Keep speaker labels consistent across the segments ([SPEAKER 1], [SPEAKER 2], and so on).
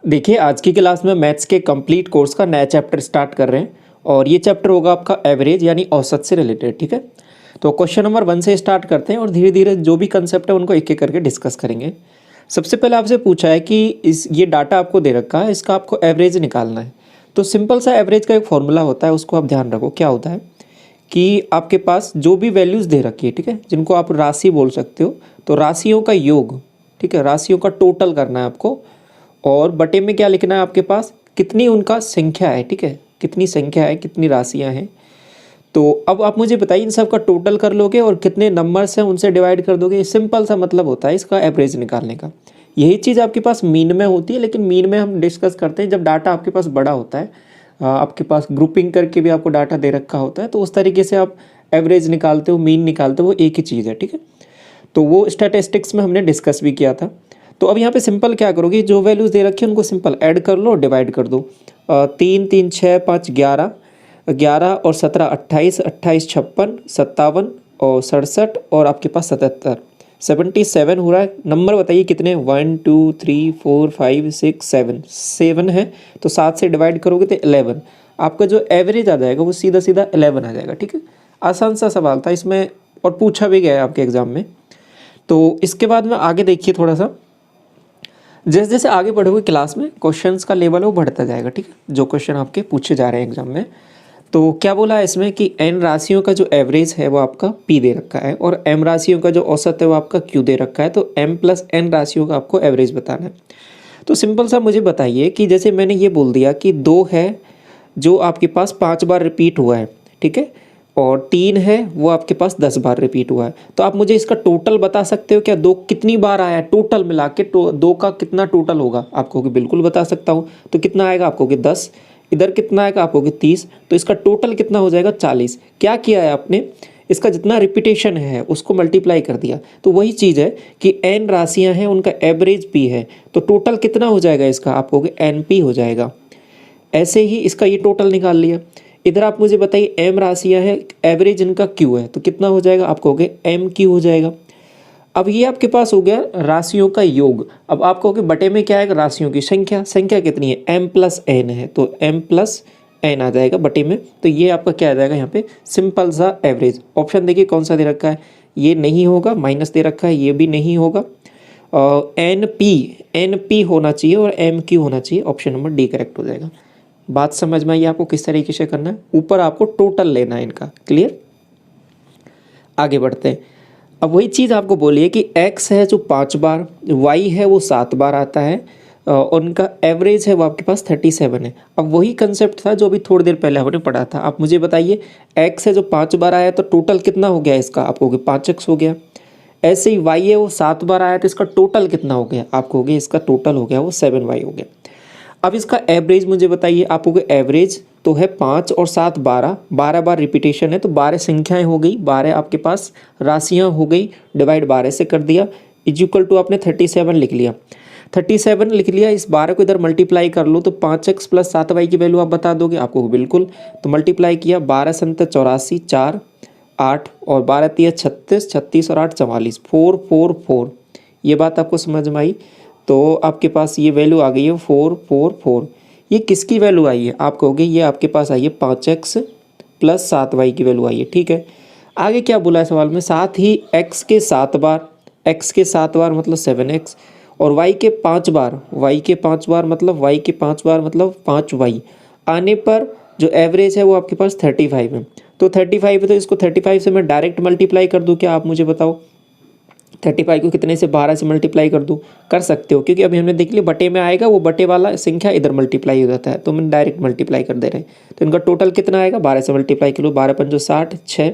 [SPEAKER 1] देखिए, आज की क्लास में मैथ्स के कंप्लीट कोर्स का नया चैप्टर स्टार्ट कर रहे हैं और ये चैप्टर होगा आपका एवरेज यानी औसत से रिलेटेड। ठीक है, तो क्वेश्चन नंबर 1 से स्टार्ट करते हैं और धीरे धीरे जो भी कंसेप्ट है उनको एक एक करके डिस्कस करेंगे। सबसे पहले आपसे पूछा है कि ये डाटा आपको दे रखा है, इसका आपको एवरेज निकालना है। तो सिंपल सा एवरेज का एक फॉर्मूला होता है, उसको आप ध्यान रखो। क्या होता है कि आपके पास जो भी वैल्यूज़ दे रखी है, ठीक है, जिनको आप राशि बोल सकते हो, तो राशियों का योग, ठीक है, राशियों का टोटल करना है आपको। और बटे में क्या लिखना है आपके पास, कितनी उनका संख्या है, ठीक है, कितनी संख्या है, कितनी राशियां हैं। तो अब आप मुझे बताइए, इन सब का टोटल कर लोगे और कितने नंबर्स हैं उनसे डिवाइड कर दोगे। सिंपल सा मतलब होता है इसका एवरेज निकालने का। यही चीज़ आपके पास मीन में होती है, लेकिन मीन में हम डिस्कस करते हैं जब डाटा आपके पास बड़ा होता है, आपके पास ग्रुपिंग करके भी आपको डाटा दे रखा होता है, तो उस तरीके से आप एवरेज निकालते हो, मीन निकालते हो, वो एक ही चीज़ है। ठीक है, तो वो स्टैटिस्टिक्स में हमने डिस्कस भी किया था। तो अब यहाँ पे सिंपल क्या करोगे, जो वैल्यूज़ दे रखी है उनको सिंपल ऐड कर लो, डिवाइड कर दो। 3 3 6 5 11, 11 और 17 28, 28 56 57 और 67 और आपके पास 77, 77 हो रहा है। नंबर बताइए कितने, 1 2 3 4 5 6 7, 7 है। तो 7 से डिवाइड करोगे तो 11, आपका जो एवरेज आ जाएगा वो सीधा सीधा 11 आ जाएगा। ठीक है, आसान सा सवाल था इसमें और पूछा भी गया है आपके एग्जाम में। तो इसके बाद में आगे देखिए, थोड़ा सा जैसे जैसे आगे बढ़ोगे क्लास में क्वेश्चंस का लेवल है वो बढ़ता जाएगा। ठीक है, जो क्वेश्चन आपके पूछे जा रहे हैं एग्जाम में। तो क्या बोला है इसमें कि n राशियों का जो एवरेज है वो आपका p दे रखा है और m राशियों का जो औसत है वो आपका q दे रखा है। तो m प्लस n राशियों का आपको एवरेज बताना है। तो सिंपल सा मुझे बताइए कि जैसे मैंने ये बोल दिया कि 2 है जो आपके पास 5 बार रिपीट हुआ है, ठीक है, और 3 है वो आपके पास 10 बार रिपीट हुआ है। तो आप मुझे इसका टोटल बता सकते हो क्या, 2 कितनी बार आया है टोटल मिला के, 2 का कितना टोटल होगा। आपको बिल्कुल बता सकता हूँ। तो कितना आएगा आपको कि 10, इधर कितना आएगा आपको कि 30, तो इसका टोटल कितना हो जाएगा 40। क्या किया है आपने, इसका जितना रिपीटेशन है उसको मल्टीप्लाई कर दिया। तो वही चीज़ है कि n राशियाँ हैं, उनका एवरेज p है, तो टोटल कितना हो जाएगा इसका, आपको कि np हो जाएगा। ऐसे ही इसका ये टोटल निकाल लिया। इधर आप मुझे बताइए m राशियाँ हैं, एवरेज इनका q है, तो कितना हो जाएगा, आप कहोगे mq हो जाएगा। अब ये आपके पास हो गया राशियों का योग। अब आप कहोगे बटे में क्या आएगा, राशियों की संख्या। संख्या कितनी है, m प्लस n है, तो m प्लस n आ जाएगा बटे में। तो ये आपका क्या आ जाएगा यहाँ पे, सिंपल सा एवरेज। ऑप्शन देखिए कौन सा दे रखा है, ये नहीं होगा, माइनस दे रखा है, ये भी नहीं होगा। एन पी होना चाहिए और एम क्यू होना चाहिए। ऑप्शन नंबर डी करेक्ट हो जाएगा। बात समझ में आई आपको किस तरीके से करना है। ऊपर आपको टोटल लेना है इनका। क्लियर, आगे बढ़ते हैं। अब वही चीज़ आपको बोलिए कि x है जो 5 बार, y है वो 7 बार आता है और उनका एवरेज है वो आपके पास 37 है। अब वही कंसेप्ट था जो अभी थोड़ी देर पहले हमने पढ़ा था। आप मुझे बताइए x है जो 5 बार आया तो टोटल कितना हो गया इसका, आपको 5x हो गया। ऐसे ही y है वो 7 बार आया तो इसका टोटल कितना हो गया, आपको हो गया इसका टोटल हो गया वो 7y हो गया। अब इसका एवरेज मुझे बताइए, आपको एवरेज तो है 5 और 7 12, 12 बार रिपीटेशन है, तो 12 संख्याएं हो गई, 12 आपके पास राशियां हो गई, डिवाइड 12 से कर दिया, इक्वल टू आपने 37 लिख लिया। 37 लिख लिया, इस 12 को इधर मल्टीप्लाई कर लो तो 5x प्लस 7y की वैल्यू आप बता दोगे, आपको बिल्कुल। तो मल्टीप्लाई किया, 12 7 84, 4 8 और 12 3 36, 36 और 8 44, 4 4 4। ये बात आपको समझ में आई। तो आपके पास ये वैल्यू आ गई है 4 4 4। ये किसकी वैल्यू आई है, आप कहोगे ये आपके पास आई है 5x प्लस 7y की वैल्यू आई है। ठीक है, आगे क्या बोला है सवाल में, साथ ही x के 7 बार, x के 7 बार मतलब 7x और y के 5 बार, y के 5 बार मतलब y के 5 बार मतलब 5y आने पर जो एवरेज है वो आपके पास 35 है। तो 35 है तो इसको 35 से मैं डायरेक्ट मल्टीप्लाई कर दूँ क्या, आप मुझे बताओ। 35 को कितने से, 12 से मल्टीप्लाई कर दूँ, कर सकते हो, क्योंकि अभी हमने देख लिया बटे में आएगा, वो बटे वाला संख्या इधर मल्टीप्लाई हो जाता है, तो हम डायरेक्ट मल्टीप्लाई कर दे रहे हैं। तो इनका टोटल कितना आएगा, 12 से मल्टीप्लाई करो, 12 पंजो 60, 6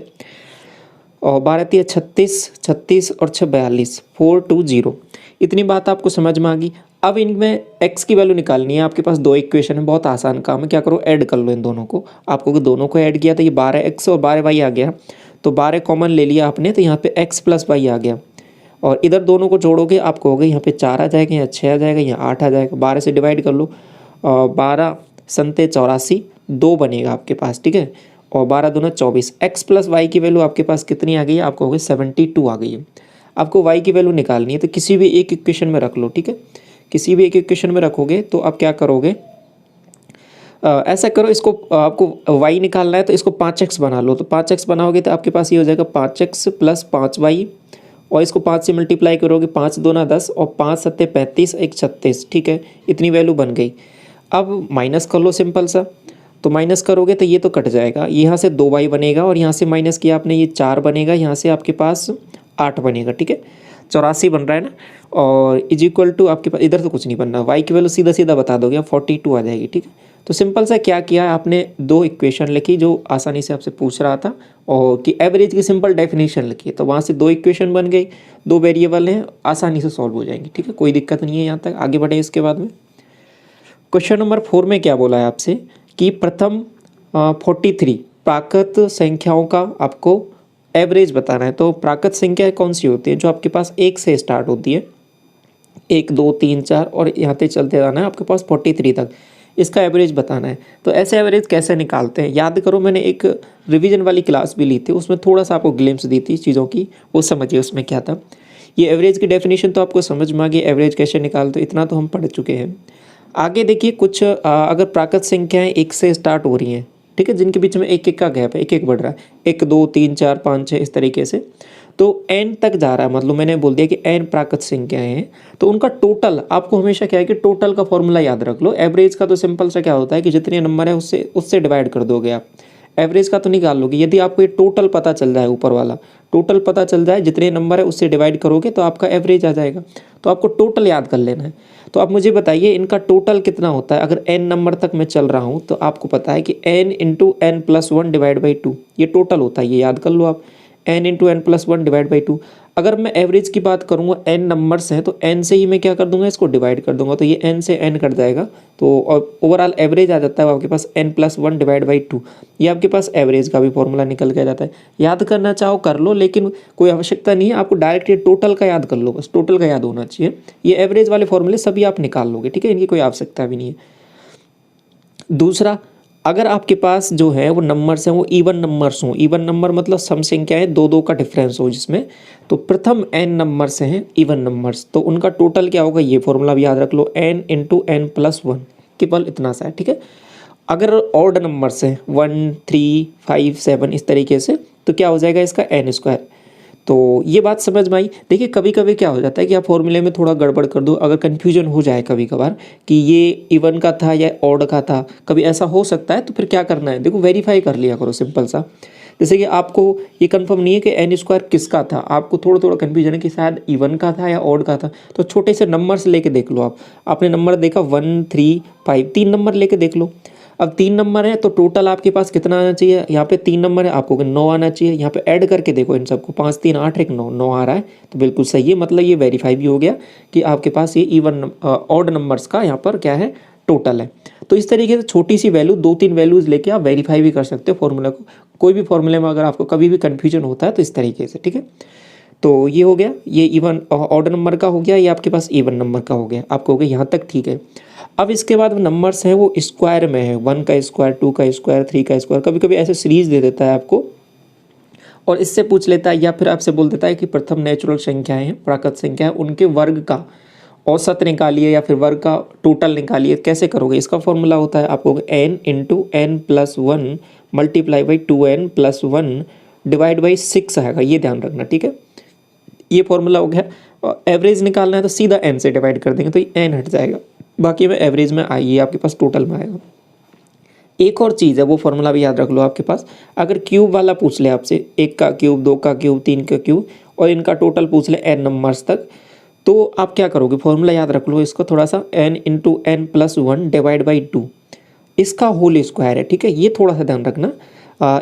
[SPEAKER 1] और 12 3 36, 36 और 6 42, 420। इतनी बात आपको समझ में आ गई। अब इनमें x की वैल्यू निकालनी है। आपके पास 2 इक्वेशन है, बहुत आसान काम है। क्या करो, ऐड कर लो इन दोनों को। आपको दोनों को ऐड किया तो ये 12x और 12y आ गया, तो 12 कॉमन ले लिया आपने, तो यहाँ पे x प्लस y आ गया। और इधर दोनों को जोड़ोगे आपको होगा यहाँ पे 4 आ जाएगा, यहाँ 6 आ जाएगा, यहाँ 8 आ जाएगा। 12 से डिवाइड कर लो, 12 संते 84, 2 बनेगा आपके पास। ठीक है, और 12 दूना 24। x प्लस वाई की वैल्यू आपके पास कितनी आ गई है, आपको होगी 72 आ गई है। आपको y की वैल्यू निकालनी है, तो किसी भी एक इक्वेशन में रख लो। ठीक है, किसी भी एक इक्वेशन में रखोगे तो आप क्या करोगे, ऐसा करो, इसको आपको y निकालना है तो इसको 5x बना लो, तो 5x बनाओगे तो आपके पास ये हो जाएगा 5x प्लस 5y, और इसको 5 से मल्टीप्लाई करोगे, 5 दूना 10 और 5 सत्ते 35, 1 36, ठीक है, इतनी वैल्यू बन गई। अब माइनस कर लो सिंपल सा, तो माइनस करोगे तो ये तो कट जाएगा, यहाँ से 2y बनेगा और यहाँ से माइनस किया आपने ये 4 बनेगा, यहाँ से आपके पास 8 बनेगा, ठीक है, 84 बन रहा है ना। और इज इक्वल टू आपके पास इधर तो कुछ नहीं बनना, y की वैल्यू सीधा सीधा बता दोगे, 42 आ जाएगी, ठीक है। तो सिंपल सा क्या किया आपने, दो इक्वेशन लिखी जो आसानी से आपसे पूछ रहा था, और कि एवरेज की सिंपल डेफिनेशन लिखी, तो वहाँ से दो इक्वेशन बन गई, दो वेरिएबल हैं, आसानी से सॉल्व हो जाएंगी, ठीक है, कोई दिक्कत नहीं है। यहाँ तक आगे बढ़े इसके बाद में क्वेश्चन नंबर 4 में क्या बोला है आपसे कि प्रथम 43 प्राकृत संख्याओं का आपको एवरेज बताना है। तो प्राकृत संख्याएं कौन सी होती है, जो आपके पास 1 से स्टार्ट होती है, 1 2 3 4 और यहाँ पे चलते जाना है आपके पास 43 तक, इसका एवरेज बताना है। तो ऐसे एवरेज कैसे निकालते हैं, याद करो मैंने एक रिवीजन वाली क्लास भी ली थी, उसमें थोड़ा सा आपको ग्लिम्स दी थी चीज़ों की, वो समझिए उसमें क्या था। ये एवरेज की डेफिनेशन तो आपको समझ में आ गई, एवरेज कैसे निकालते, इतना तो हम पढ़ चुके हैं। आगे देखिए कुछ अगर प्राकृत संख्याएं 1 से स्टार्ट हो रही हैं, ठीक है, जिनके बीच में एक एक का गैप है, एक एक बढ़ रहा है, 1 2 3 4 5 6 इस तरीके से, तो n तक जा रहा है, मतलब मैंने बोल दिया कि n प्राकृत संख्याएं हैं, तो उनका टोटल आपको हमेशा क्या है कि टोटल का फॉर्मूला याद रख लो। एवरेज का तो सिंपल सा क्या होता है कि जितने नंबर है उससे डिवाइड कर दोगे आप, एवरेज का तो निकाल लोगे। यदि आपको ये टोटल पता चल जाए, ऊपर वाला टोटल पता चल जाए, जितने नंबर है उससे डिवाइड करोगे तो आपका एवरेज आ जाएगा। तो आपको टोटल याद कर लेना है। तो आप मुझे बताइए इनका टोटल कितना होता है। अगर n नंबर तक मैं चल रहा हूँ तो आपको पता है कि n into n plus 1 divide by 2 ये टोटल होता है, ये याद कर लो आप, n into n plus 1 divide by 2। अगर मैं एवरेज की बात करूँगा, n नंबर्स हैं तो n से ही मैं क्या कर दूंगा, इसको डिवाइड कर दूंगा, तो ये n से n कट जाएगा, तो ओवरऑल एवरेज आ जाता है आपके पास n प्लस 1 डिवाइड बाई 2। ये आपके पास एवरेज का भी फॉर्मूला निकल के आ जाता है। याद करना चाहो कर लो, लेकिन कोई आवश्यकता नहीं है, आपको डायरेक्ट ये टोटल का याद कर लो, बस टोटल का याद होना चाहिए। ये एवरेज वाले फॉर्मूले सभी आप निकाल लोगे, ठीक है, इनकी कोई आवश्यकता भी नहीं है। दूसरा, अगर आपके पास जो है वो नंबर्स हैं वो इवन नंबर्स हों, इवन नंबर मतलब सम संख्याएं दो दो का डिफरेंस हो जिसमें, तो प्रथम n नंबर्स हैं इवन नंबर्स, तो उनका टोटल क्या होगा, ये फॉर्मूला भी याद रख लो, n इंटू एन प्लस 1, केवल इतना सा है, ठीक है। अगर ऑड नंबर्स हैं 1 3 5 7 इस तरीके से, तो क्या हो जाएगा इसका n स्क्वायर। तो ये बात समझ में आई। देखिए कभी कभी क्या हो जाता है कि आप फॉर्मूले में थोड़ा गड़बड़ कर दो, अगर कन्फ्यूजन हो जाए कभी कभार कि ये इवन का था या ऑड का था, कभी ऐसा हो सकता है, तो फिर क्या करना है, देखो वेरीफाई कर लिया करो सिंपल सा। जैसे कि आपको ये कंफर्म नहीं है कि एन स्क्वायर किसका था, आपको थोड़ा थोड़ा कन्फ्यूजन है कि शायद इवन का था या ऑड का था, तो छोटे से नंबर से लेके देख लो। आपने नंबर देखा 1 3 5, 3 नंबर लेके देख लो। अब 3 नंबर है तो टोटल आपके पास कितना आना चाहिए, यहाँ पे 3 नंबर है, आपको 9 आना चाहिए। यहाँ पे ऐड करके देखो इन सबको, 5 3 8 1 9 9 आ रहा है, तो बिल्कुल सही है, मतलब ये वेरीफाई भी हो गया कि आपके पास ये इवन ऑड नंबर्स का यहाँ पर क्या है, टोटल है। तो इस तरीके से छोटी सी वैल्यू 2 3 वैल्यूज लेके आप वेरीफाई भी कर सकते हो फॉर्मूला को। कोई भी फॉर्मूले में अगर आपको कभी भी कन्फ्यूजन होता है तो इस तरीके से, ठीक है। तो ये हो गया, ये इवन ऑड नंबर का हो गया, ये आपके पास इवन नंबर का हो गया, आपको हो गया यहाँ तक, ठीक है। अब इसके बाद नंबर्स हैं वो स्क्वायर में है, 1 का स्क्वायर 2 का स्क्वायर 3 का स्क्वायर, कभी कभी ऐसे सीरीज दे देता है आपको और इससे पूछ लेता है, या फिर आपसे बोल देता है कि प्रथम नेचुरल संख्याएं हैं, प्राकृत संख्या है, उनके वर्ग का औसत निकालिए या फिर वर्ग का टोटल निकालिए। कैसे करोगे, इसका फॉर्मूला होता है आपको n into n plus 1 multiply by 2n plus 1 divide by 6 आएगा, ये ध्यान रखना, ठीक है। ये फॉर्मूला हो गया। एवरेज निकालना है तो सीधा n से डिवाइड कर देंगे तो ये n हट जाएगा, बाकी में एवरेज में आइए आपके पास टोटल में आएगा। एक और चीज़ है, वो फॉर्मूला भी याद रख लो आपके पास। अगर क्यूब वाला पूछ ले आपसे, 1 का क्यूब 2 का क्यूब 3 का क्यूब और इनका टोटल पूछ ले n नंबर्स तक, तो आप क्या करोगे, फॉर्मूला याद रख लो इसको थोड़ा सा, n into n plus 1 divide by 2, इसका होल स्क्वायर है, ठीक है, ये थोड़ा सा ध्यान रखना।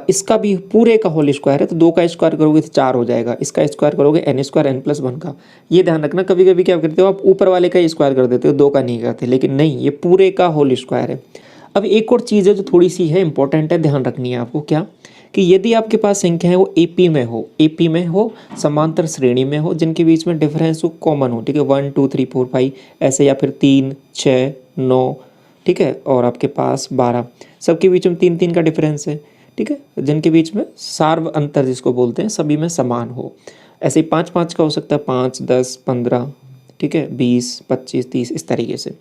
[SPEAKER 1] इसका भी पूरे का होल स्क्वायर है, तो 2 का स्क्वायर करोगे तो 4 हो जाएगा, इसका स्क्वायर करोगे n स्क्वायर एन प्लस 1 का, ये ध्यान रखना। कभी कभी क्या करते हो आप, ऊपर वाले का स्क्वायर कर देते हो, 2 का नहीं करते, लेकिन नहीं, ये पूरे का होल स्क्वायर है। अब एक और चीज़ है जो थोड़ी सी है इंपॉर्टेंट है, ध्यान रखनी है आपको, क्या कि यदि आपके पास संख्या है वो AP में हो, समांतर श्रेणी में हो, जिनके बीच में डिफरेंस हो कॉमन हो, ठीक है, 1 2 3 4 5 ऐसे, या फिर 3 6 9, ठीक है, और आपके पास 12, सबके बीच में 3 3 का डिफरेंस है, ठीक है, जिनके बीच में सार्व अंतर जिसको बोलते हैं सभी में समान हो। ऐसे ही 5 5 का हो सकता है, 5 10 15, ठीक है, 20, 25, 30 इस तरीके से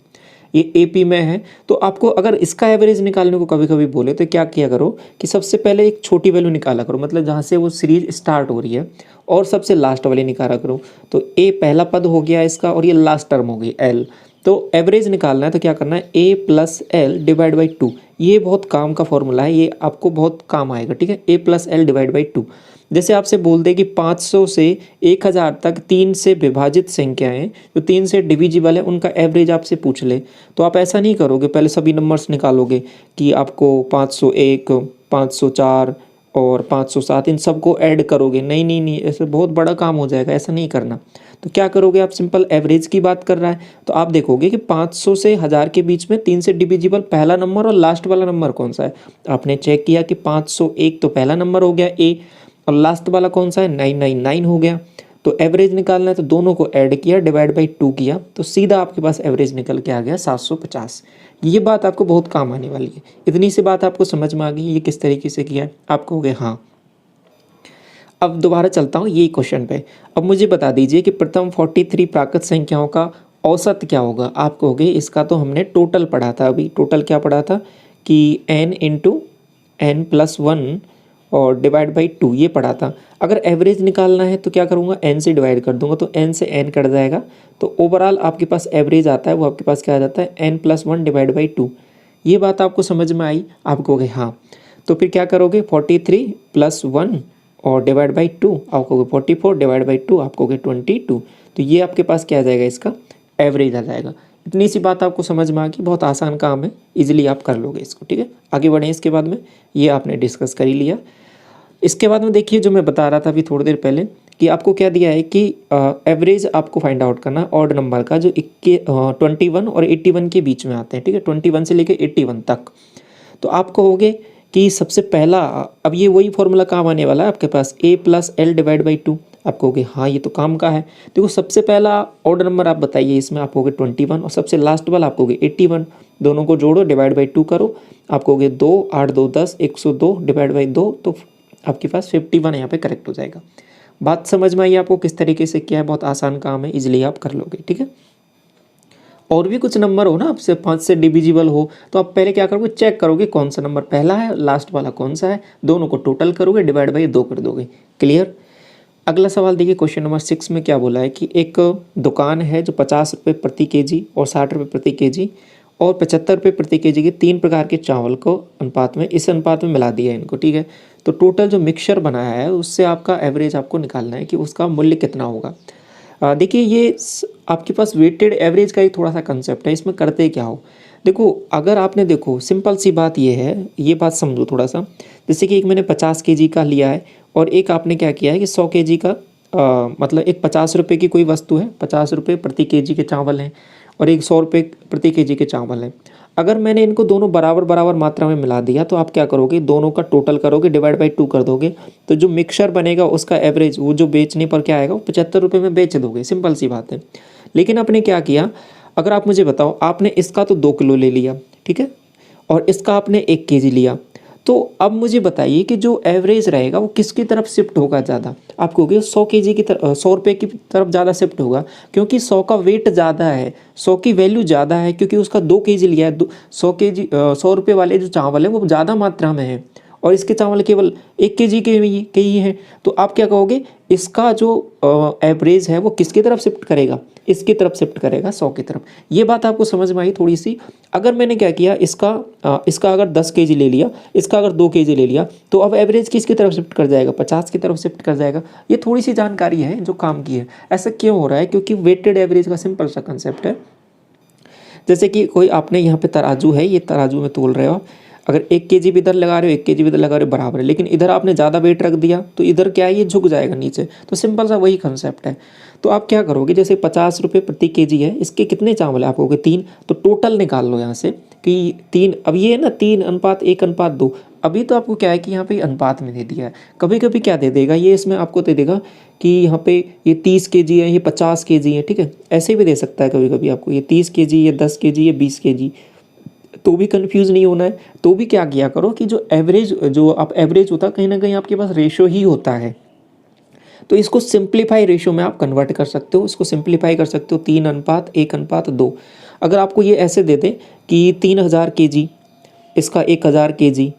[SPEAKER 1] ये AP में है। तो आपको अगर इसका एवरेज निकालने को कभी कभी बोले तो क्या किया करो कि सबसे पहले एक छोटी वैल्यू निकाला करो, मतलब जहाँ से वो सीरीज स्टार्ट हो रही है, और सबसे लास्ट वाली निकाला करो। तो A पहला पद हो गया इसका और ये लास्ट टर्म हो गई L। तो एवरेज निकालना है तो क्या करना है, A plus L divide by 2। ये बहुत काम का फॉर्मूला है, ये आपको बहुत काम आएगा, ठीक है। A plus L divide by 2। जैसे आपसे बोल दे कि 500 से 1000 तक 3 से विभाजित संख्याएं जो 3 से डिविजिबल है उनका एवरेज आपसे पूछ ले, तो आप ऐसा नहीं करोगे पहले सभी नंबर्स निकालोगे कि आपको 501, 504 और 507 इन सबको ऐड करोगे। नहीं नहीं नहीं, ऐसे बहुत बड़ा काम हो जाएगा, ऐसा नहीं करना। तो क्या करोगे आप, सिंपल एवरेज की बात कर रहा है तो आप देखोगे कि 500 से 1000 के बीच में 3 से डिविजिबल पहला नंबर और लास्ट वाला नंबर कौन सा है। आपने चेक किया कि 501 तो पहला नंबर हो गया A, और लास्ट वाला कौन सा है, 999 हो गया। तो एवरेज निकालना है तो दोनों को ऐड किया, डिवाइड बाई 2 किया, तो सीधा आपके पास एवरेज निकल के आ गया 750। ये बात आपको बहुत काम आने वाली है। इतनी सी बात आपको समझ में आ गई ये किस तरीके से किया है, आप कहोगे हाँ। अब दोबारा चलता हूँ यही क्वेश्चन पे। अब मुझे बता दीजिए कि प्रथम 43 प्राकृत संख्याओं का औसत क्या होगा। आप कहोगे इसका तो हमने टोटल पढ़ा था, अभी टोटल क्या पढ़ा था कि n इंटू एन प्लस 1 और डिवाइड बाई 2 ये पढ़ा था। अगर एवरेज निकालना है तो क्या करूँगा, n से डिवाइड कर दूंगा, तो n से n कट जाएगा, तो ओवरऑल आपके पास एवरेज आता है वो आपके पास क्या आ जाता है, n प्लस 1 डिवाइड बाई 2। ये बात आपको समझ में आई, आप कहोगे हाँ। तो फिर क्या करोगे, 43 प्लस 1 और डिवाइड बाई 2, आप कहोगे 44 डिवाइड बाई 2, आप कहोगे 22। तो ये आपके पास क्या आ जाएगा, इसका एवरेज आ जाएगा। इतनी सी बात आपको समझ में आ गई, बहुत आसान काम है, इजीली आप कर लोगे इसको, ठीक है। आगे बढ़ें इसके बाद में, ये आपने डिस्कस कर ही लिया। इसके बाद में देखिए जो मैं बता रहा था अभी थोड़ी देर पहले कि आपको क्या दिया है कि एवरेज आपको फाइंड आउट करना है ऑड नंबर का जो 21 और 81 के बीच में आते हैं, ठीक है, 21 से लेकर 81 तक। तो आप कहोगे कि सबसे पहला, अब ये वही फॉर्मूला काम आने वाला है आपके पास, A plus L divide by 2। आप कहोगे हाँ ये तो काम का है। देखो सबसे पहला ऑड नंबर आप बताइए इसमें, आप कहोगे 21, और सबसे लास्ट वाला आप कहोगे 81। दोनों को जोड़ो, डिवाइड बाई 2 करो, आप कहोगे 2, 8 2 10, 102 डिवाइड बाई 2, तो आपके पास 51 यहाँ पे करेक्ट हो जाएगा। बात समझ में आई आपको किस तरीके से किया है, बहुत आसान काम है, इजीली आप कर लोगे, ठीक है। और भी कुछ नंबर हो ना आपसे 5 से डिविजिबल हो, तो आप पहले क्या करोगे, चेक करोगे कौन सा नंबर पहला है, लास्ट वाला कौन सा है, दोनों को टोटल करोगे, डिवाइड बाई 2 कर दोगे। क्लियर। अगला सवाल देखिए, क्वेश्चन नंबर 6 में क्या बोला है कि एक दुकान है जो 50 रुपये प्रति केजी और 60 रुपये प्रति केजी और 75 रुपये प्रति केजी के 3 प्रकार के चावल को अनुपात में, इस अनुपात में मिला दिया है इनको, ठीक है। तो टोटल जो मिक्सचर बनाया है उससे आपका एवरेज आपको निकालना है कि उसका मूल्य कितना होगा। देखिए ये आपके पास वेटेड एवरेज का ही थोड़ा सा कंसेप्ट है। इसमें करते क्या हो, देखो अगर आपने, देखो सिंपल सी बात ये है, ये बात समझो थोड़ा सा। जैसे कि एक मैंने 50 केजी का लिया है और एक आपने क्या किया है कि 100 केजी का, मतलब एक 50 रुपये की कोई वस्तु है, 50 रुपये प्रति केजी के चावल हैं, और एक 100 रुपये प्रति केजी के चावल हैं। अगर मैंने इनको दोनों बराबर बराबर मात्रा में मिला दिया तो आप क्या करोगे, दोनों का टोटल करोगे, डिवाइड बाई 2 कर दोगे, तो जो मिक्सचर बनेगा उसका एवरेज वो जो बेचने पर क्या आएगा, वो 75 रुपये में बेच दोगे, सिंपल सी बात है। लेकिन आपने क्या किया, अगर आप मुझे बताओ, आपने इसका तो 2 किलो ले लिया, ठीक है, और इसका आपने 1 केजी लिया, तो अब मुझे बताइए कि जो एवरेज रहेगा वो किसकी तरफ शिफ्ट होगा ज़्यादा। आप कहोगे 100 केजी की तरफ, 100 रुपये की तरफ ज़्यादा शिफ्ट होगा, क्योंकि 100 का वेट ज़्यादा है, 100 की वैल्यू ज़्यादा है, क्योंकि उसका 2 केजी लिया है। 100 रुपये वाले जो चावल है वो ज़्यादा मात्रा में है, और इसके चावल केवल 1 केजी के ही हैं। तो आप क्या कहोगे, इसका जो एवरेज है वो किसकी तरफ शिफ्ट करेगा, इसकी तरफ शिफ्ट करेगा, 100 की तरफ। ये बात आपको समझ में आई थोड़ी सी। अगर मैंने क्या किया, इसका अगर 10 केजी ले लिया, इसका अगर 2 केजी ले लिया, तो अब एवरेज किसकी तरफ शिफ्ट कर जाएगा, 50 की तरफ शिफ्ट कर जाएगा। ये थोड़ी सी जानकारी है जो काम की है। ऐसा क्यों हो रहा है, क्योंकि वेटेड एवरेज का सिंपल सा कंसेप्ट है। जैसे कि कोई आपने यहाँ पे तराजू है, ये तराजू में तोल रहे हो आप, अगर 1 केजी भी इधर लगा रहे हो, 1 केजी भी इधर लगा रहे हो, बराबर है, लेकिन इधर आपने ज़्यादा वेट रख दिया तो इधर क्या है, ये झुक जाएगा नीचे। तो सिंपल सा वही कंसेप्ट है। तो आप क्या करोगे, जैसे 50 रुपये प्रति केजी है, इसके कितने चावल है, आप कहोगे 3, तो टोटल निकाल लो यहाँ से कि 3, अब ये है ना 3:1:2। अभी तो आपको क्या है कि यहाँ पे अनुपात में दे दिया है, कभी कभी क्या दे देगा ये, इसमें आपको दे देगा कि यहाँ पे ये 30 केजी है, ये 50 केजी है, ठीक है, ऐसे भी दे सकता है कभी कभी आपको, ये 30 केजी, ये 10 केजी, ये 20 केजी। तो भी कंफ्यूज नहीं होना है, तो भी क्या किया करो कि जो एवरेज, जो आप एवरेज होता है कहीं ना कहीं आपके पास रेशो ही होता है। तो इसको सिंप्लीफाई रेशियो में आप कन्वर्ट कर सकते हो, इसको सिंप्लीफाई कर सकते हो 3:1:2। अगर आपको ये ऐसे दे दें कि 3000 kg, इसका 1000 kg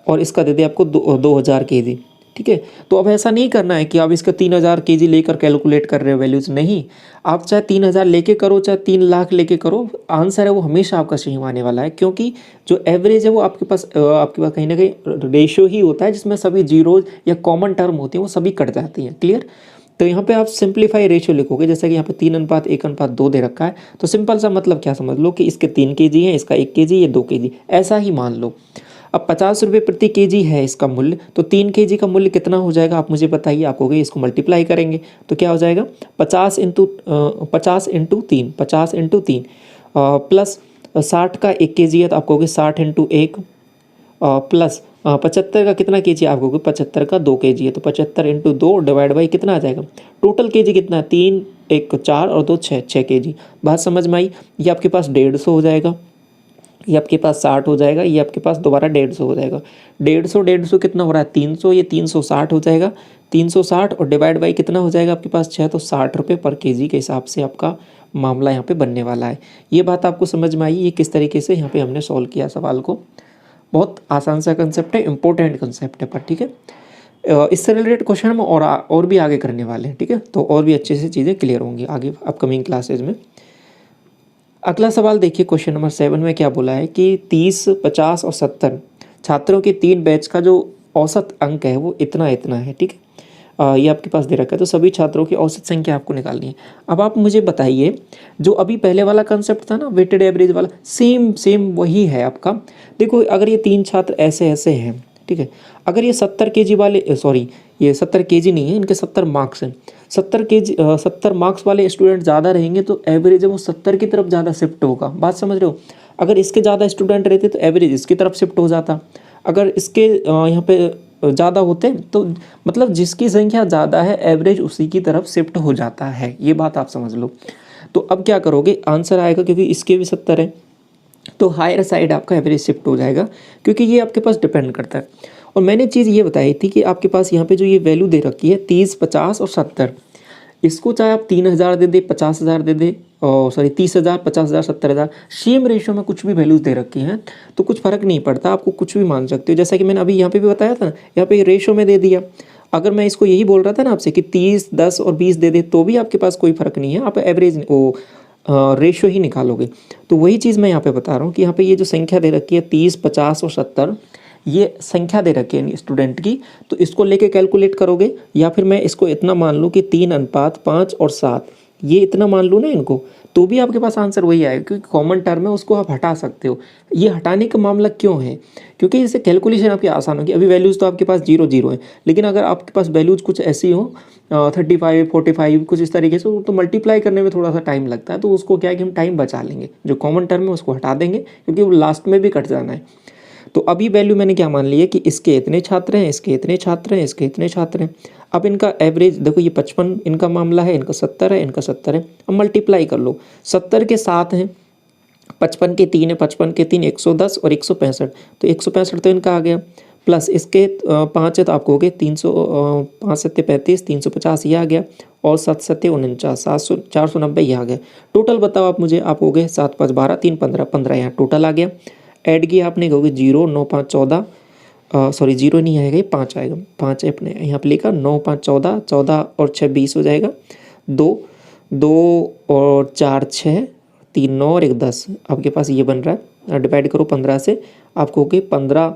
[SPEAKER 1] और इसका दे दे आपको 2000 kg, ठीक है। तो अब ऐसा नहीं करना है कि आप इसका 3000 kg लेकर कैलकुलेट कर रहे हो वैल्यूज़, नहीं। आप चाहे 3000 लेके करो, चाहे 3 लाख लेके करो, आंसर है वो हमेशा आपका सही आने वाला है, क्योंकि जो एवरेज है वो आपके पास कहीं ना कहीं रेशियो ही होता है जिसमें सभी जीरोज या कॉमन टर्म होती हैं वो सभी कट जाती हैं। क्लियर। तो यहाँ पे आप सिंप्लीफाई रेशियो लिखोगे, जैसे कि यहाँ पे 3:1:2 दे रखा है, तो सिंपल सा मतलब क्या समझ लो कि इसके 3 kg है, इसका 1 kg, ये 2 kg, ऐसा ही मान लो। अब 50 रुपये प्रति kg है इसका मूल्य, तो 3 kg का मूल्य कितना हो जाएगा आप मुझे बताइए। आप कहोगे इसको मल्टीप्लाई करेंगे तो क्या हो जाएगा 50 इंटू 3 प्लस 60 का 1 kg है तो आप कहोगे 60 इंटू 1 प्लस 75 का कितना kg आप कहोगे 75 का 2 kg है, तो 75 इंटू 2 डिवाइड बाई कितना आ जाएगा, टोटल kg कितना है 3, 1 4 और 2 6 kg। बात समझ में आई। ये आपके पास 150 हो जाएगा, ये आपके पास 60 हो जाएगा, ये आपके पास दोबारा 150 हो जाएगा। 150 कितना हो रहा है 300, ये 360 हो जाएगा, 360 और डिवाइड बाई कितना हो जाएगा आपके पास 6, तो 60 रुपये पर kg के हिसाब से आपका मामला यहाँ पे बनने वाला है। ये बात आपको समझ में आई, ये किस तरीके से यहाँ पे हमने सॉल्व किया सवाल को। बहुत आसान सा कंसेप्ट है, इंपॉर्टेंट कंसेप्ट है पर, ठीक है। इससे रिलेटेड क्वेश्चन हम और भी आगे करने वाले हैं, ठीक है। तो और भी अच्छे से चीज़ें क्लियर होंगी आगे अपकमिंग क्लासेज में। अगला सवाल देखिए, क्वेश्चन नंबर 7 में क्या बोला है कि 30, 50 और 70 छात्रों के 3 बैच का जो औसत अंक है वो इतना इतना है, ठीक है। ये आपके पास दे रखा है, तो सभी छात्रों की औसत संख्या आपको निकालनी है। अब आप मुझे बताइए, जो अभी पहले वाला कंसेप्ट था ना वेटेड एवरेज वाला, सेम वही है आपका। देखो अगर ये 3 छात्र ऐसे ऐसे हैं, ठीक है, अगर ये 70 kg वाले, सॉरी ये 70 kg नहीं है, इनके 70 मार्क्स हैं, 70 मार्क्स वाले स्टूडेंट ज़्यादा रहेंगे तो एवरेज है वो 70 की तरफ ज़्यादा शिफ्ट होगा। बात समझ रहे हो। अगर इसके ज़्यादा स्टूडेंट रहते तो एवरेज इसकी तरफ शिफ्ट हो जाता। अगर इसके यहाँ पे ज़्यादा होते तो मतलब जिसकी संख्या ज़्यादा है एवरेज उसी की तरफ शिफ्ट हो जाता है, ये बात आप समझ लो। तो अब क्या करोगे, आंसर आएगा क्योंकि इसके भी 70 है तो हायर साइड आपका एवरेज शिफ्ट हो जाएगा, क्योंकि ये आपके पास डिपेंड करता है। और मैंने चीज़ ये बताई थी कि आपके पास यहाँ पे जो ये वैल्यू दे रखी है 30, 50 और 70, इसको चाहे आप 3000 दे दे, 50,000 दे दे, और सॉरी 30,000, 50,000, 70,000, सेम रेशियो में कुछ भी वैल्यूज़ दे रखी हैं तो कुछ फ़र्क नहीं पड़ता, आपको कुछ भी मान सकते हो। जैसा कि मैंने अभी यहाँ पे भी बताया था ना, यहाँ पे रेशियो में दे दिया। अगर मैं इसको यही बोल रहा था ना आपसे कि 30, 10 और 20 दे दे तो भी आपके पास कोई फ़र्क नहीं है, आप एवरेज वो रेशियो ही निकालोगे। तो वही चीज़ मैं यहाँ पे बता रहा हूँ कि यहाँ पे ये जो संख्या दे रखी है 30, 50 और 70, ये संख्या दे रखी है स्टूडेंट की, तो इसको लेके कैलकुलेट करोगे, या फिर मैं इसको इतना मान लूँ कि 3:5 और 7, ये इतना मान लूँ ना इनको, तो भी आपके पास आंसर वही आएगा, क्योंकि कॉमन टर्म है उसको आप हटा सकते हो। ये हटाने का मामला क्यों है, क्योंकि इससे कैलकुलेशन आपकी आसान होगी। अभी वैल्यूज़ तो आपके पास 0 0 है, लेकिन अगर आपके पास वैल्यूज़ कुछ ऐसी हो 35, 45 कुछ इस तरीके से, तो मल्टीप्लाई करने में थोड़ा सा टाइम लगता है, तो उसको क्या है कि हम टाइम बचा लेंगे, जो कॉमन टर्म है उसको हटा देंगे क्योंकि वो लास्ट में भी कट जाना है। तो अभी वैल्यू मैंने क्या मान ली है कि इसके इतने छात्र हैं, इसके इतने छात्र हैं, इसके इतने छात्र हैं। अब इनका एवरेज देखो, ये 55 इनका मामला है, इनका 70 है, इनका 70 है। अब मल्टीप्लाई कर लो, 70 के 7 हैं, 55 के 3 है, 55 के 3 110 और 165, तो 165 तो इनका आ गया, प्लस इसके 5 है तो आपको हो गए 300, 5 7 35, 350 ये आ गया, और 7 7 49, 700 490 ये आ गया। टोटल बताओ आप मुझे, आप हो गए 7 5 12 3 15 15 यहाँ टोटल आ गया। ऐड किया आपने, कहोगे 0 9 5 14, सॉरी 0 नहीं आएगा, ये 5 आएगा, 5 है अपने यहाँ पे लिखा, 9 5 14, 14 और 6 20 हो जाएगा, 2 2 और 4 6, 3 9 और 1 10, आपके पास ये बन रहा है। डिवाइड करो 15 से, आपको हो गए 15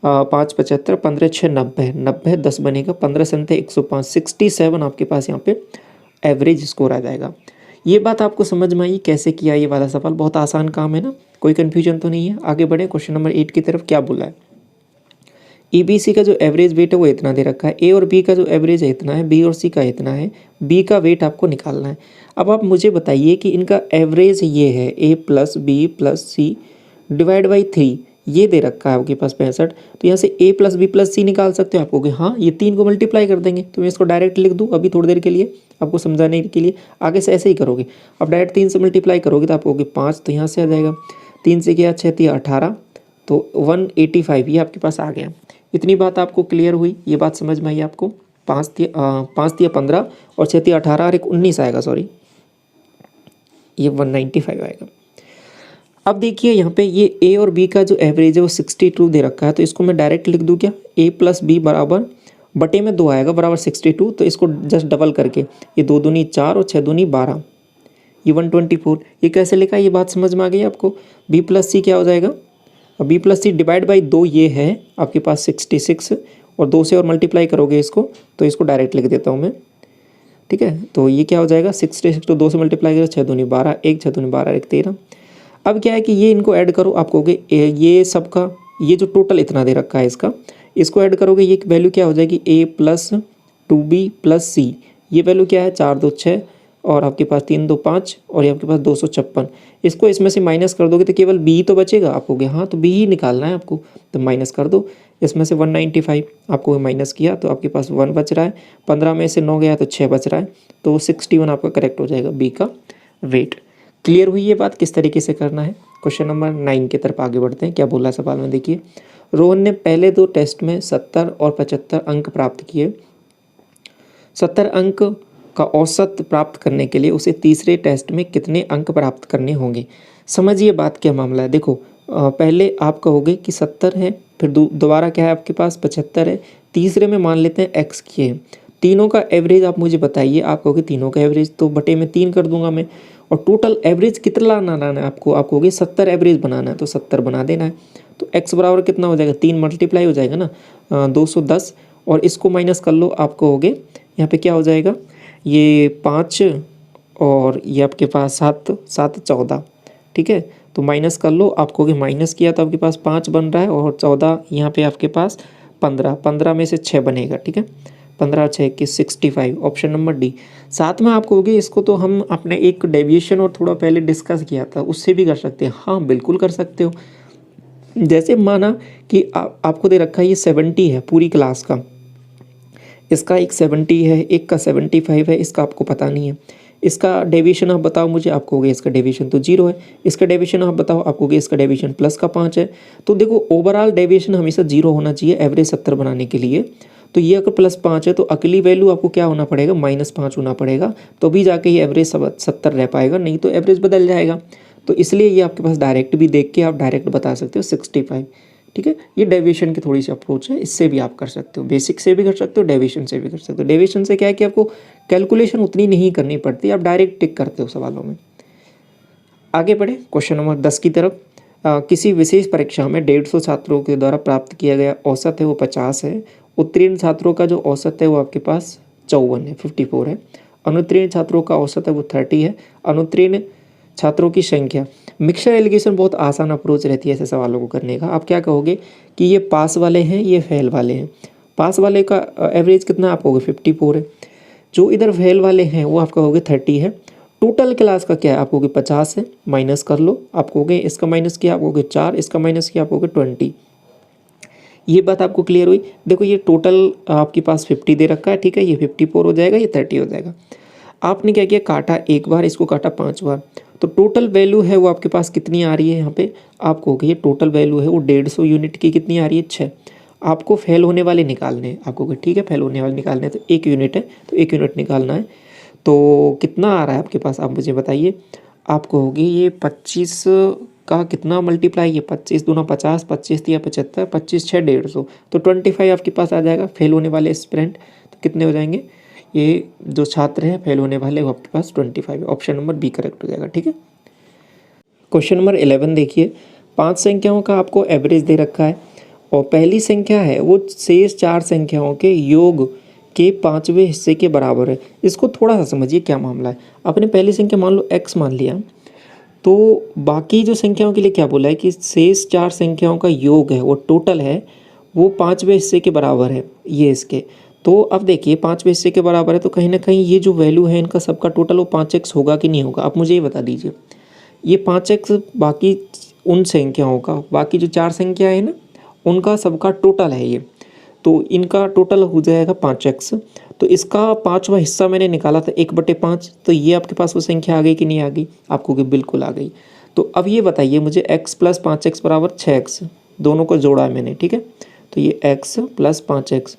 [SPEAKER 1] 5 75, 15 6 90, 90 10 बनेगा, 15 संख्या 105, 67 आपके पास यहाँ पे एवरेज स्कोर आ जाएगा। ये बात आपको समझ में आई कैसे किया ये वाला सवाल, बहुत आसान काम है ना, कोई कन्फ्यूजन तो नहीं है। आगे बढ़े क्वेश्चन नंबर 8 की तरफ। क्या बोला है, EBC का जो एवरेज वेट है वो इतना दे रखा है, A और B का जो एवरेज है इतना है, B और C का इतना है, B का वेट आपको निकालना है। अब आप मुझे बताइए कि इनका एवरेज ये है A + B + C divide by 3, ये दे रखा है आपके पास 65, तो यहाँ से A + B + C निकाल सकते हो। आप कहोगे हाँ ये 3 को मल्टीप्लाई कर देंगे, तो मैं इसको डायरेक्ट लिख दूँ अभी थोड़ी देर के लिए आपको समझाने के लिए, आगे से ऐसे ही करोगे। अब डायरेक्ट 3 से मल्टीप्लाई करोगे तो आप कहोगे 5, तो यहाँ से आ जाएगा 3 से क्या 6 3 18, तो 185 ये आपके पास आ गया। इतनी बात आपको क्लियर हुई, ये बात समझ में आई आपको। 5 दिया 15 और 6 दिया 18 और एक 19 आएगा, सॉरी ये 195 आएगा। अब देखिए यहाँ पे ये ए और बी का जो एवरेज है वो 62 दे रखा है, तो इसको मैं डायरेक्ट लिख दूँ क्या, ए प्लस बी बराबर बटे में 2 आएगा बराबर 62, तो इसको जस्ट डबल करके ये 2 दूनी 4 और 6 दूनी 12, ये 124। ये कैसे लिखा, ये बात समझ में आ गई आपको। बी प्लस सी क्या हो जाएगा, अब b plus c divide by 2 ये है आपके पास 66, और 2 से और मल्टीप्लाई करोगे इसको, तो इसको डायरेक्ट लिख देता हूँ मैं, ठीक है। तो ये क्या हो जाएगा 66, तो 2 से मल्टीप्लाई करो 6 दूनी 12, 1 6 दूनी 12 1 13। अब क्या है कि ये इनको ऐड करो, आप कहोगे ये सबका ये जो टोटल इतना दे रखा है इसका, इसको ऐड करोगे ये वैल्यू क्या हो जाएगी, ए प्लस 2b प्लस सी, ये वैल्यू क्या है 4 2 6 और आपके पास 3 2 5 और ये आपके पास 256। इसको इसमें से माइनस कर दोगे तो केवल बी तो बचेगा, आप कहोगे हाँ तो बी ही निकालना है आपको, तो माइनस कर दो इसमें से 195, आपको माइनस किया तो आपके पास 1 बच रहा है, 15 में से 9 गया तो 6 बच रहा है, तो 61 आपका करेक्ट हो जाएगा बी का वेट। क्लियर हुई ये बात किस तरीके से करना है। क्वेश्चन नंबर 9 की तरफ आगे बढ़ते हैं। क्या बोला सवाल में, देखिए रोहन ने पहले 2 टेस्ट में 70 और 75 अंक प्राप्त किए। 70 अंक का औसत प्राप्त करने के लिए उसे तीसरे टेस्ट में कितने अंक प्राप्त करने होंगे। समझिए बात क्या मामला है। देखो पहले आप कहोगे कि 70 है, फिर दोबारा क्या है आपके पास 75 है, तीसरे में मान लेते हैं x किए, तीनों का एवरेज आप मुझे बताइए। आप कहोगे तीनों का एवरेज तो बटे में 3 कर दूंगा मैं, और टोटल एवरेज कितना लाना है आपको, आप कहोगे 70 एवरेज बनाना है, तो 70 बना देना है। तो x बराबर कितना हो जाएगा, 3 मल्टीप्लाई हो जाएगा ना 210, और इसको माइनस कर लो, आप कहोगे यहाँ पे क्या हो जाएगा, ये 5 और ये आपके पास 7 7 14, ठीक है। तो माइनस कर लो, आप कहोगे माइनस किया तो आपके पास 5 बन रहा है, और 14 यहाँ पे आपके पास 15, 15 में से 6 बनेगा, ठीक है। 15 6 21 65, ऑप्शन नंबर डी। साथ में आप कहोगे इसको तो हम अपने एक डेविएशन और थोड़ा पहले डिस्कस किया था उससे भी कर सकते हैं। हाँ बिल्कुल कर सकते हो। जैसे माना कि आपको दे रखा है ये 70 है पूरी क्लास का, इसका एक 70 है, एक का 75 है, इसका आपको पता नहीं है। इसका डेविएशन आप बताओ मुझे, आप कहोगे इसका डेविएशन तो 0 है। इसका डेविएशन आप बताओ, आप कहोगे इसका डेविएशन प्लस का 5 है। तो देखो ओवरऑल डेविएशन हमेशा 0 होना चाहिए एवरेज 70 बनाने के लिए। तो ये अगर +5 है तो अगली वैल्यू आपको क्या होना पड़ेगा, -5 होना पड़ेगा, तो भी जाके ये एवरेज 70 रह पाएगा, नहीं तो एवरेज बदल जाएगा। तो इसलिए ये आपके पास डायरेक्ट भी देख के आप डायरेक्ट बता सकते हो 65, ठीक है। ये डेविएशन की थोड़ी सी अप्रोच है, इससे भी आप कर सकते हो, बेसिक से भी कर सकते हो, डेविएशन से भी कर सकते हो। डेविएशन से क्या है कि आपको कैलकुलेशन उतनी नहीं करनी पड़ती, आप डायरेक्ट टिक करते हो सवालों में। आगे बढ़े क्वेश्चन नंबर 10 की तरफ। किसी विशेष परीक्षा में 150 छात्रों के द्वारा प्राप्त किया गया औसत है वो 50 है। उत्तीर्ण छात्रों का जो औसत है वो आपके पास 54 है, 54 है। अनुत्तीर्ण छात्रों का औसत है वो 30 है। अनुत्तीर्ण छात्रों की संख्या। मिक्सचर एलिगेशन बहुत आसान अप्रोच रहती है ऐसे सवालों को करने का। आप क्या कहोगे कि ये पास वाले हैं, ये फेल वाले हैं। पास वाले का एवरेज कितना आप कहोगे 54 है। जो इधर फेल वाले हैं वो आप कहोगे 30 है। टोटल क्लास का क्या है, आप कहोगे 50 है, माइनस कर लो, आप कहोगे इसका माइनस किया, आप कहोगे 4, इसका माइनस किया, आप कहोगे 20। ये बात आपको क्लियर हुई। देखो ये टोटल आपके पास 50 दे रखा है, ठीक है, ये 54 हो जाएगा, ये 30 हो जाएगा। आपने क्या किया, काटा एक बार, इसको काटा 5 बार, तो टोटल वैल्यू है वो आपके पास कितनी आ रही है यहाँ पे, आप कहोगे ये टोटल वैल्यू है वो 150 यूनिट की कितनी आ रही है 6। आपको फेल होने वाले निकालने हैं, आप कहोगे ठीक है फेल होने वाले निकालने हैं, तो 1 यूनिट है तो 1 यूनिट निकालना है। तो कितना आ रहा है आपके पास, आप मुझे बताइए। आप कहोगे ये 25 का कितना मल्टीप्लाई, ये 25 दूना 50, 25 दिया 75, 25 6 150, तो 25 आपके पास आ जाएगा फेल होने वाले एस्पिरेंट। तो कितने हो जाएंगे, ये जो छात्र हैं फेल होने वाले वो आपके पास 25। ऑप्शन नंबर बी करेक्ट हो जाएगा, ठीक है। क्वेश्चन नंबर 11 देखिए। 5 संख्याओं का आपको एवरेज दे रखा है, और पहली संख्या है वो शेष 4 संख्याओं के योग के 5वें हिस्से के बराबर है। इसको थोड़ा सा समझिए क्या मामला है। आपने पहली संख्या मान लो x मान लिया, तो बाकी जो संख्याओं के लिए क्या बोला है कि शेष 4 संख्याओं का योग है वो टोटल है वो 5वें हिस्से के बराबर है, ये इसके। तो अब देखिए 5वें हिस्से के बराबर है, तो कहीं ना कहीं ये जो वैल्यू है इनका सबका टोटल वो 5x होगा कि नहीं होगा, आप मुझे ये बता दीजिए। ये 5x बाकी उन संख्याओं का, बाकी जो 4 संख्या है ना उनका सबका टोटल है ये, तो इनका टोटल हो जाएगा 5x। तो इसका 5वां हिस्सा मैंने निकाला था 1/5, तो ये आपके पास वो संख्या आ गई कि नहीं आ गई, आपको कि बिल्कुल आ गई। तो अब ये बताइए मुझे x + 5x = 6x, दोनों को जोड़ा है मैंने, ठीक है। तो ये x + 5x,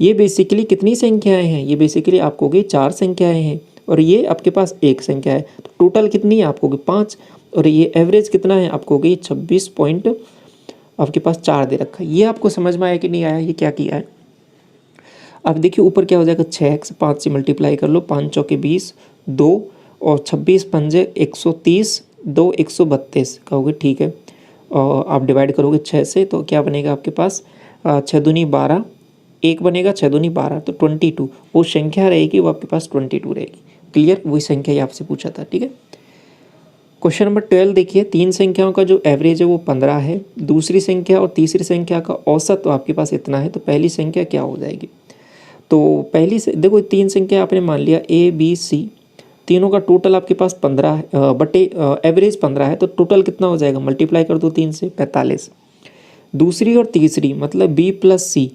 [SPEAKER 1] ये बेसिकली कितनी संख्याएं हैं, ये बेसिकली आपको होगी 4 संख्याएं हैं और ये आपके पास एक संख्या है, तो टोटल कितनी है आपको होगी 5 और ये एवरेज कितना है आपको होगी 26 पॉइंट आपके पास 4 दे रखा है। ये आपको समझ में आया कि नहीं आया, ये क्या किया है। अब देखिए ऊपर क्या हो जाएगा 6x 5 से मल्टीप्लाई कर लो, 5 चौके 20, 2 और 26 पंजे 130, 2 132 कहोगे ठीक है। और आप डिवाइड करोगे 6 से तो क्या बनेगा आपके पास 6 दूनी 12, 1 बनेगा 6 दूनी 12 तो 22, वो संख्या रहेगी वो आपके पास 22 रहेगी। क्लियर, वही संख्या ही आपसे पूछा था, ठीक है। क्वेश्चन नंबर 12 देखिए, 3 संख्याओं का जो एवरेज है वो 15 है, दूसरी संख्या और तीसरी संख्या का औसत तो आपके पास इतना है, तो पहली संख्या क्या हो जाएगी। तो पहली से देखो 3 संख्या आपने मान लिया A B C, तीनों का टोटल आपके पास 15 है बटे एवरेज 15 है, तो टोटल कितना हो जाएगा, मल्टीप्लाई कर दो 3 से 45। दूसरी और तीसरी मतलब B प्लस C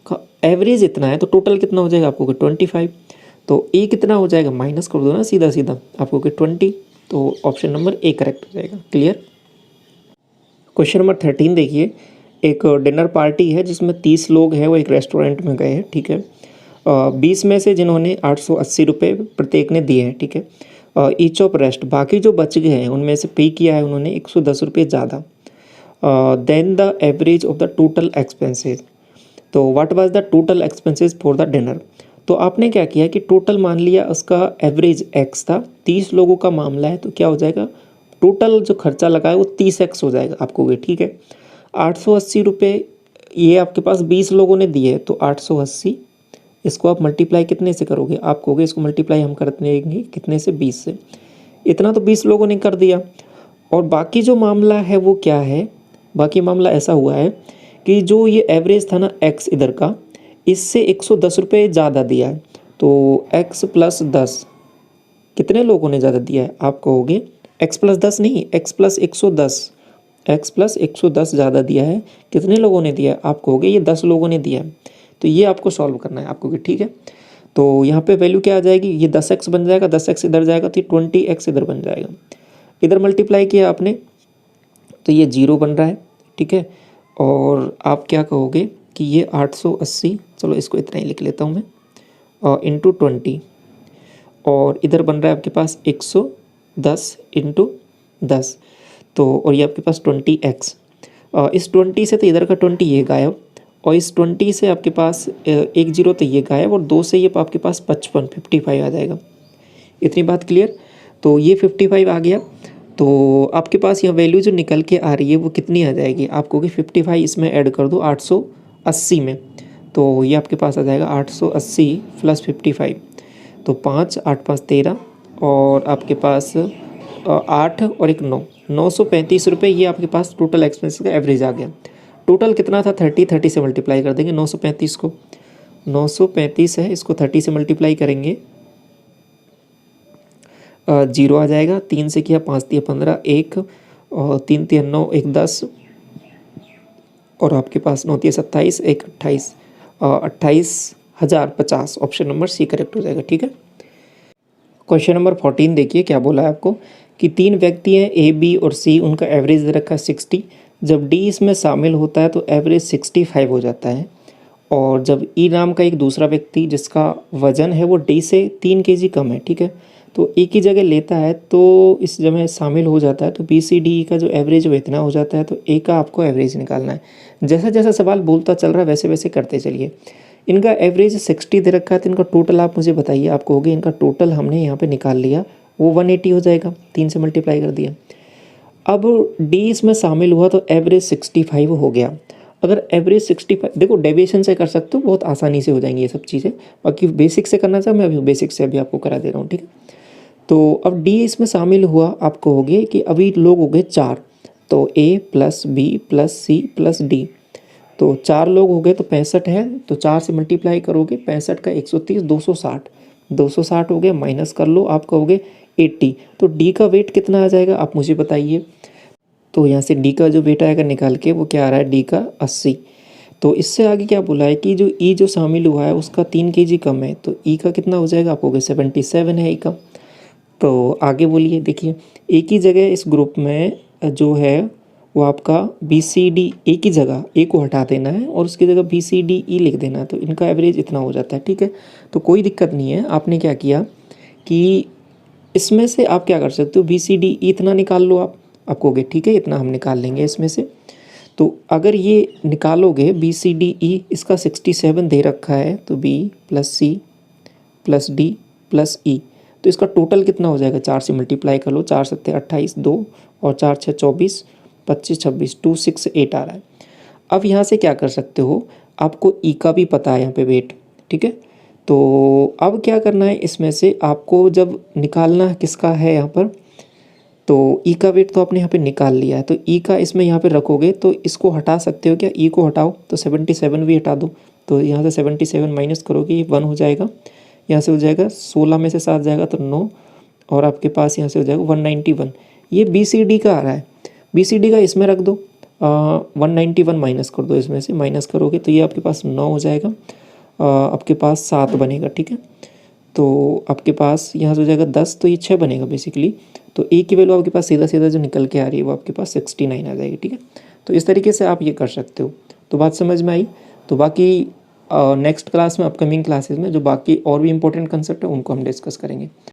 [SPEAKER 1] का एवरेज इतना है, तो टोटल कितना हो जाएगा आपको 25। तो A कितना हो जाएगा, माइनस कर दो ना सीधा सीधा आपको 20, तो ऑप्शन नंबर ए करेक्ट हो जाएगा। क्लियर। क्वेश्चन नंबर 13 देखिए, एक डिनर पार्टी है जिसमें 30 लोग हैं, वो एक रेस्टोरेंट में गए हैं, ठीक है। 20 में से जिन्होंने 880 रुपये प्रत्येक ने दिए हैं, ठीक है। ईच ऑफ रेस्ट, बाकी जो बच गए हैं उनमें से पे किया है उन्होंने 110 रुपये ज़्यादा। Than the average of the total expenses, तो what was the total expenses for the dinner. तो आपने क्या किया कि टोटल मान लिया उसका एवरेज x था, 30 लोगों का मामला है, तो क्या हो जाएगा टोटल जो खर्चा लगा है वो 30x हो जाएगा आपको, ठीक है। 880 रुपये ये आपके पास 20 लोगों ने दिए, तो 880 इसको आप मल्टीप्लाई कितने से करोगे, आप कहोगे इसको मल्टीप्लाई हम करते हैं कितने से, 20 से। इतना तो 20 लोगों ने कर दिया। और बाकी जो मामला है वो क्या है, बाकी मामला ऐसा हुआ है कि जो ये एवरेज था ना x इधर का, इससे 110 रुपये ज़्यादा दिया है, तो x प्लस 10 कितने लोगों ने ज़्यादा दिया है, आप कहोगे x प्लस 10 नहीं, x प्लस 110, x प्लस 110 ज़्यादा दिया है, कितने लोगों ने दिया है, आप कहोगे ये 10 लोगों ने दिया है। तो ये आपको सॉल्व करना है आपको, ठीक है। तो यहाँ पे वैल्यू क्या आ जाएगी, ये 10x बन जाएगा, 10x इधर जाएगा तो 20x इधर बन जाएगा। इधर मल्टीप्लाई किया आपने तो ये 0 बन रहा है, ठीक है। और आप क्या कहोगे कि ये 880, चलो इसको इतना ही लिख लेता हूँ मैं, और इंटू 20, और इधर बन रहा है आपके पास 110 इंटू 10, तो और ये आपके पास 20x। इस 20 से तो इधर का 20 ये गायब, और इस 20 से आपके पास 1 0 तो ये गायब, और 2 से ये आपके पास 55 आ जाएगा। इतनी बात क्लियर। तो ये 55 आ गया, तो आपके पास यह वैल्यू जो निकल के आ रही है वो कितनी आ जाएगी, आपको कि 55 इसमें ऐड कर दो 880 में, तो ये आपके पास आ जाएगा 880 प्लस 55, तो 5 8 5 13, और आपके पास 8 और एक 9, 935 रुपये ये आपके पास टोटल एक्सपेंस का एवरेज आ गया। टोटल कितना था 30 से मल्टीप्लाई कर देंगे 935 को, 935 है, इसको 30 से मल्टीप्लाई करेंगे 0 आ जाएगा, 3 से किया 5 दिया 15, 1 और 3 3 9 1 10, और आपके पास 9 3 27 1 28, 28,050, ऑप्शन नंबर सी करेक्ट हो जाएगा, ठीक है। क्वेश्चन नंबर 14 देखिए क्या बोला है आपको कि 3 व्यक्ति हैं A B और C, उनका एवरेज दे रखा है 60, जब D इसमें शामिल होता है तो एवरेज 65 हो जाता है, और जब E नाम का एक दूसरा व्यक्ति जिसका वजन है वो D से 3 kg कम है, ठीक है, तो A की जगह लेता है, तो इस जब में शामिल हो जाता है तो B C D का जो एवरेज वो इतना हो जाता है, तो A का आपको एवरेज निकालना है। जैसा जैसा सवाल बोलता चल रहा है वैसे वैसे करते चलिए। इनका एवरेज 60 दे रखा है, तो इनका टोटल आप मुझे बताइए, आप कहोगे इनका टोटल हमने यहाँ पे निकाल लिया वो 180 हो जाएगा, 3 से मल्टीप्लाई कर दिया। अब D इसमें शामिल हुआ तो एवरेज 65 हो गया। अगर एवरेज 65, देखो डेविएशन से कर सकते हो, बहुत आसानी से हो जाएंगी ये सब चीज़ें, बाकी बेसिक से करना चाहे मैं अभी बेसिक से अभी आपको करा दे रहा हूँ, ठीक है। तो अब D इसमें शामिल हुआ, आप कहोगे कि अभी लोग हो गए 4, तो A plus B plus C plus D, तो 4 लोग हो गए तो 65 है, तो 4 से मल्टीप्लाई करोगे 65 का 130 260, 260 हो गया, माइनस कर लो, आप कहोगे 80, तो D का वेट कितना आ जाएगा आप मुझे बताइए। तो यहाँ से D का जो वेट आएगा निकाल के वो क्या आ रहा है D का 80। तो इससे आगे क्या बोला है कि जो E जो शामिल हुआ है उसका 3 kg कम है, तो E का कितना हो जाएगा, आप कहोगे 77 है E का। तो आगे बोलिए, देखिए A की जगह इस ग्रुप में जो है वो आपका बी सी डी ए की जगह ए को हटा देना है और उसकी जगह बी सी डी ई लिख देना है, तो इनका एवरेज इतना हो जाता है, ठीक है। तो कोई दिक्कत नहीं है। आपने क्या किया कि इसमें से आप क्या कर सकते हो, बी सी डी ई इतना निकाल लो आप कहोगे ठीक है इतना हम निकाल लेंगे इसमें से। तो अगर ये निकालोगे बी सी डी ई, इसका 67 दे रखा है, तो B plus C plus D plus E, तो इसका टोटल कितना हो जाएगा, 4 से मल्टीप्लाई कर लो, 4 सत्ते 28, 2 और 4 6 24, 25 26, 268 आ रहा है। अब यहाँ से क्या कर सकते हो, आपको ई का भी पता है यहाँ पे वेट, ठीक है। तो अब क्या करना है, इसमें से आपको जब निकालना है किसका है यहाँ पर, तो ई का वेट तो आपने यहाँ पे निकाल लिया है, तो ई का इसमें यहाँ पे रखोगे तो इसको हटा सकते हो क्या, ई को हटाओ तो 77 भी हटा दो, तो यहाँ से 77 माइनस करोगे ये 1 हो जाएगा, यहाँ से हो जाएगा 16 में से 7 जाएगा तो 9, और आपके पास यहाँ से हो जाएगा 191। ये बी सी डी का आ रहा है, बी सी डी का इसमें रख दो, 191 माइनस कर दो, इसमें से माइनस करोगे तो ये आपके पास 9 हो जाएगा, आपके पास 7 बनेगा, ठीक है। तो आपके पास यहाँ से हो जाएगा 10, तो ये 6 बनेगा बेसिकली। तो ए की वैल्यू आपके पास सीधा सीधा जो निकल के आ रही है वो आपके पास 69 आ जाएगी, ठीक है। तो इस तरीके से आप ये कर सकते हो। तो बात समझ में आई। तो बाकी नेक्स्ट क्लास में, अपकमिंग क्लासेस में जो बाकी और भी इंपॉर्टेंट कंसेप्ट है उनको हम डिस्कस करेंगे।